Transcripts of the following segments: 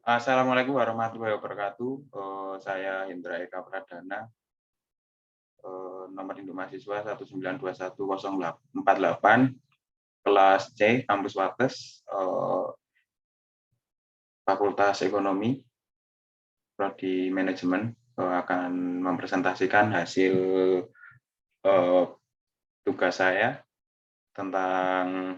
Assalamualaikum warahmatullahi wabarakatuh. Saya Hendra Eka Pradana, nomor induk mahasiswa 1921048, kelas C, kampus Wates, Fakultas Ekonomi, Prodi Manajemen, akan mempresentasikan hasil tugas saya tentang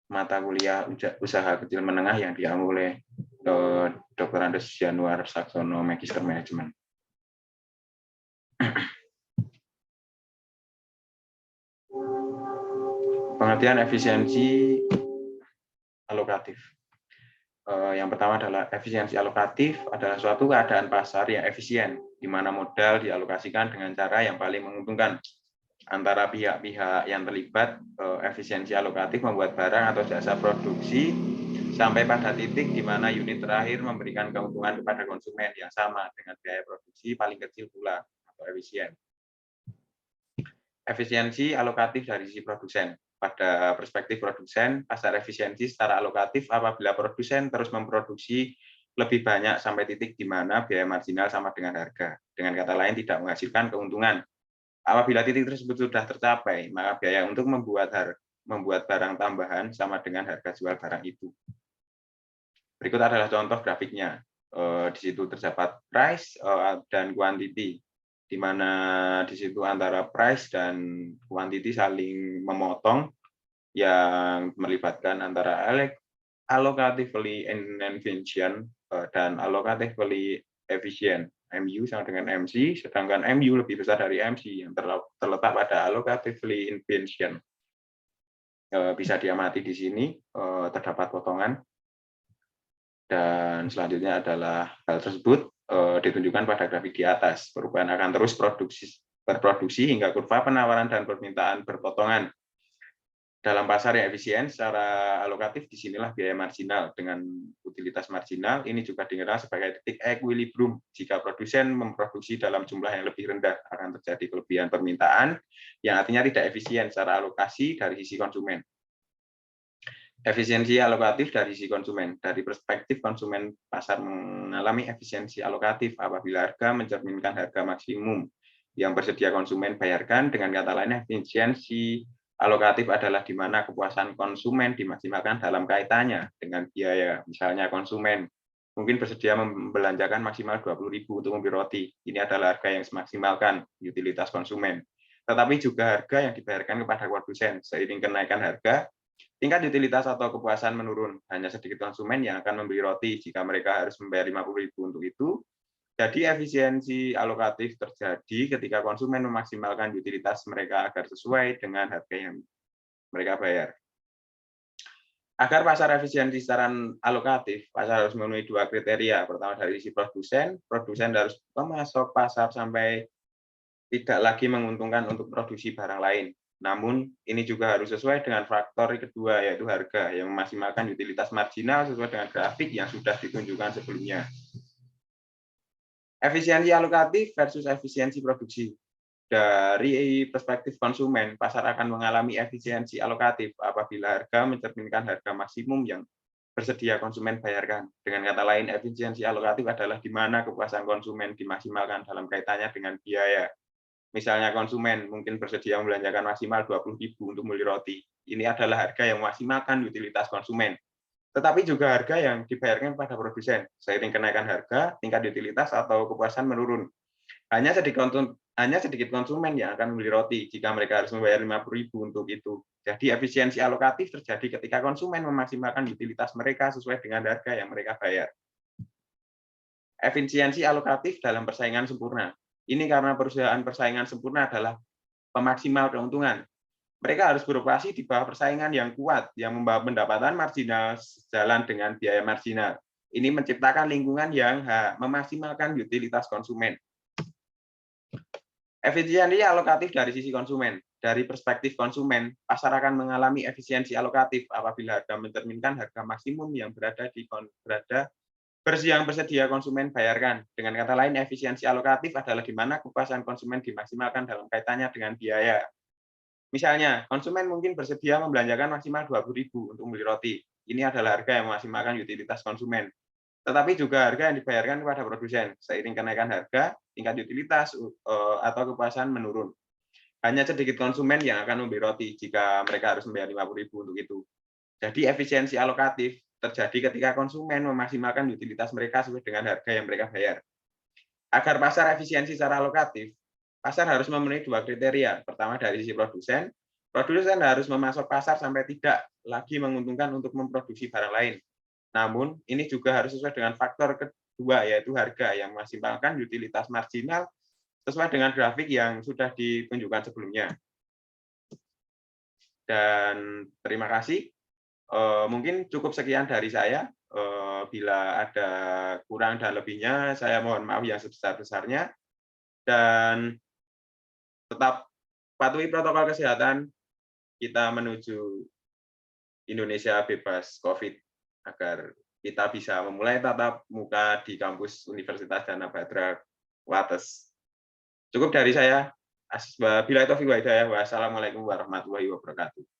mata kuliah usaha kecil menengah yang diambil oleh Dr. Andes Januar Saksono, Magister Manajemen. Pengertian efisiensi alokatif. Yang pertama adalah efisiensi alokatif adalah suatu keadaan pasar yang efisien, di mana modal dialokasikan dengan cara yang paling menguntungkan. Antara pihak-pihak yang terlibat, efisiensi alokatif membuat barang atau jasa produksi sampai pada titik di mana unit terakhir memberikan keuntungan kepada konsumen yang sama dengan biaya produksi paling kecil pula atau efisien. Efisiensi alokatif dari sisi produsen. Pada perspektif produsen, pasar efisiensi secara alokatif apabila produsen terus memproduksi lebih banyak sampai titik di mana biaya marginal sama dengan harga. Dengan kata lain, tidak menghasilkan keuntungan. Apabila titik tersebut sudah tercapai, maka biaya untuk membuat barang tambahan sama dengan harga jual barang itu. Berikut adalah contoh grafiknya. Di situ terdapat price dan quantity, di mana di situ antara price dan quantity saling memotong yang melibatkan antara allocatively inefficient dan allocatively efficient. MU sama dengan MC, sedangkan MU lebih besar dari MC yang terletak pada allocatively inefficient. Bisa diamati di sini terdapat potongan, dan selanjutnya adalah hal tersebut ditunjukkan pada grafik di atas. Perubahan akan terus berproduksi hingga kurva penawaran dan permintaan berpotongan. Dalam pasar yang efisien secara alokatif, disinilah biaya marginal dengan utilitas marginal. Ini juga dikenal sebagai titik equilibrium. Jika produsen memproduksi dalam jumlah yang lebih rendah, akan terjadi kelebihan permintaan, yang artinya tidak efisien secara alokasi dari sisi konsumen. Efisiensi alokatif dari sisi konsumen. Dari perspektif konsumen, pasar mengalami efisiensi alokatif apabila harga mencerminkan harga maksimum yang bersedia konsumen bayarkan. Dengan kata lain, efisiensi alokatif adalah di mana kepuasan konsumen dimaksimalkan dalam kaitannya dengan biaya. Misalnya konsumen mungkin bersedia membelanjakan maksimal 20.000 untuk membeli roti. Ini adalah harga yang semaksimalkan utilitas konsumen. Tetapi juga harga yang dibayarkan kepada produsen. Seiring kenaikan harga, tingkat utilitas atau kepuasan menurun. Hanya sedikit konsumen yang akan membeli roti jika mereka harus membayar 50.000 untuk itu. Jadi efisiensi alokatif terjadi ketika konsumen memaksimalkan utilitas mereka agar sesuai dengan harga yang mereka bayar. Agar pasar efisiensi secara alokatif, pasar harus memenuhi dua kriteria. Pertama dari sisi produsen harus memasok pasar sampai tidak lagi menguntungkan untuk produksi barang lain. Namun, ini juga harus sesuai dengan faktor kedua, yaitu harga, yang memaksimalkan utilitas marginal sesuai dengan grafik yang sudah ditunjukkan sebelumnya. Efisiensi alokatif versus efisiensi produksi. Dari perspektif konsumen, pasar akan mengalami efisiensi alokatif apabila harga mencerminkan harga maksimum yang bersedia konsumen bayarkan. Dengan kata lain, efisiensi alokatif adalah di mana kepuasan konsumen dimaksimalkan dalam kaitannya dengan biaya. Misalnya konsumen mungkin bersedia membelanjakan maksimal 20.000 untuk membeli roti. Ini adalah harga yang memaksimalkan utilitas konsumen. Tetapi juga harga yang dibayarkan pada produsen. Seiring kenaikan harga, tingkat utilitas atau kepuasan menurun. Hanya sedikit konsumen yang akan membeli roti jika mereka harus membayar 50.000 untuk itu. Jadi efisiensi alokatif terjadi ketika konsumen memaksimalkan utilitas mereka sesuai dengan harga yang mereka bayar. Efisiensi alokatif dalam persaingan sempurna. Ini karena perusahaan persaingan sempurna adalah pemaksimal keuntungan. Mereka harus beroperasi di bawah persaingan yang kuat, yang membawa pendapatan marginal sejalan dengan biaya marginal. Ini menciptakan lingkungan yang memaksimalkan utilitas konsumen. Efisiensi alokatif dari sisi konsumen. Dari perspektif konsumen, pasar akan mengalami efisiensi alokatif apabila harga mencerminkan harga maksimum yang yang bersedia konsumen bayarkan. Dengan kata lain, efisiensi alokatif adalah di mana kepuasan konsumen dimaksimalkan dalam kaitannya dengan biaya. Misalnya, konsumen mungkin bersedia membelanjakan maksimal 20.000 untuk membeli roti. Ini adalah harga yang memaksimalkan utilitas konsumen. Tetapi juga harga yang dibayarkan kepada produsen. Seiring kenaikan harga, tingkat utilitas atau kepuasan menurun. Hanya sedikit konsumen yang akan membeli roti jika mereka harus membayar 50.000 untuk itu. Jadi efisiensi alokatif terjadi ketika konsumen memaksimalkan utilitas mereka sesuai dengan harga yang mereka bayar. Agar pasar efisiensi secara alokatif, pasar harus memenuhi dua kriteria. Pertama dari sisi produsen harus memasok pasar sampai tidak lagi menguntungkan untuk memproduksi barang lain. Namun, ini juga harus sesuai dengan faktor kedua, yaitu harga yang memaksimalkan utilitas marginal sesuai dengan grafik yang sudah ditunjukkan sebelumnya. Dan terima kasih. Mungkin cukup sekian dari saya. Bila ada kurang dan lebihnya, saya mohon maaf yang sebesar-besarnya. Dan tetap patuhi protokol kesehatan, kita menuju Indonesia bebas COVID, agar kita bisa memulai tatap muka di kampus Universitas Danau Badra Wates. Cukup dari saya. Wassalamualaikum warahmatullahi wabarakatuh.